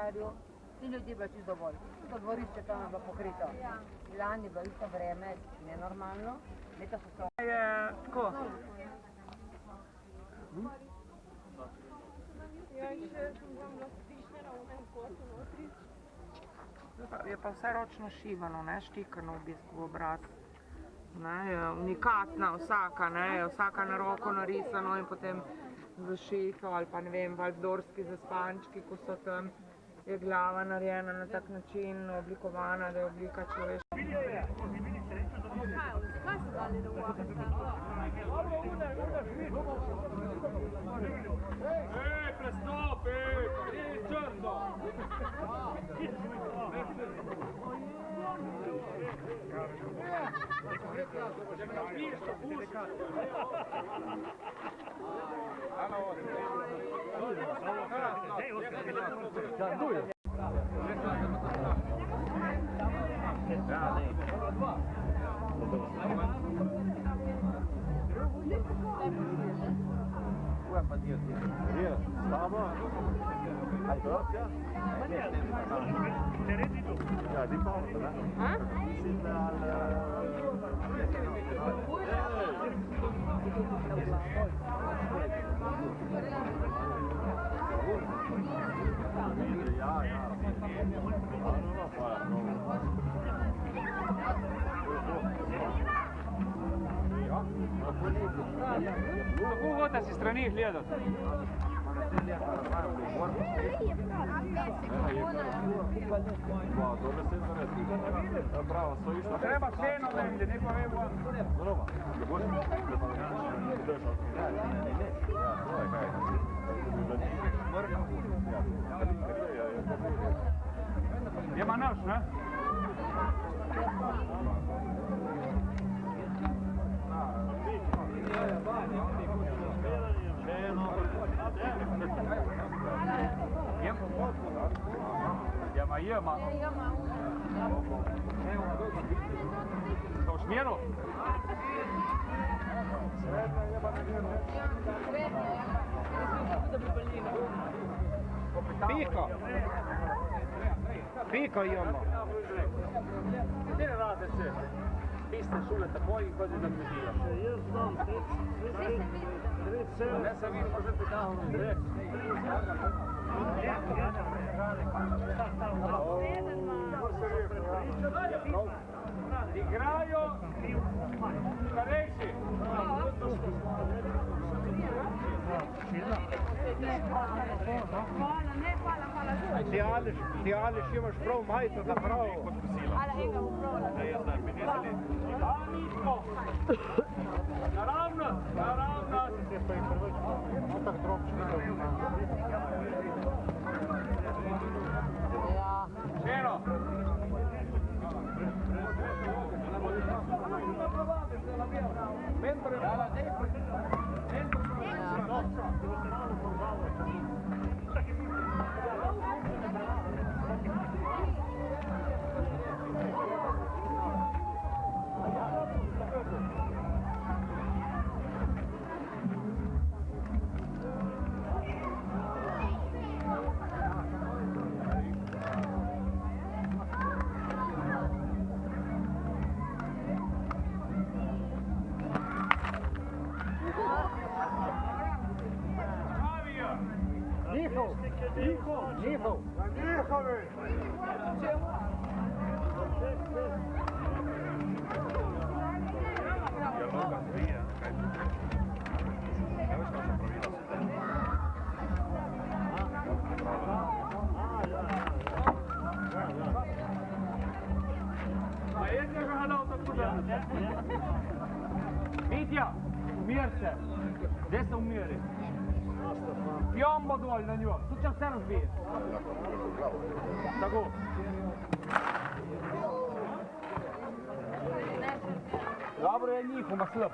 februarju, ti ljudje bilo čisto dovolj. To dvorišče tam je bilo pokrito. Lani je bilo isto vreme, nenormalno. Leta so se... Je tako. Ja, in še sem tam bila spišnjena v enem kotu notri. Je pa vse ročno šivano, ne, štikano v bistvu v obraz. Unikatna vsaka, ne, vsaka na roko narisano in potem v šito ali pa ne vem, valdorski zaspančki, ko so tam, je glava narejena na tak način, oblikovana, da je oblika človeška. Kaj so dali na uvahati? Ej, prestopi! Ej, črno! Hai trovato? Ja, di porta, ne? Kako hoda si strani gledati? Treba ceno negdje, neko ne bo. Ima naš, ne? Jema. Kao u smjeru? Piko imamo. Gdje rade se? Piste šule takoj i koji da medija. Jaz znam, 37. Ne se vi možete reći. Igrajo starejši. Ti Aleš imaš prav majto da prav. Naravno. Šeno. Njihov. Njihovi. A jedno ga hadal tako da. Mitja, umir se. Gdje se umiri? Piombo dol na njo, tu će vse razbije. Tako. Dobro je njihov, ma slab.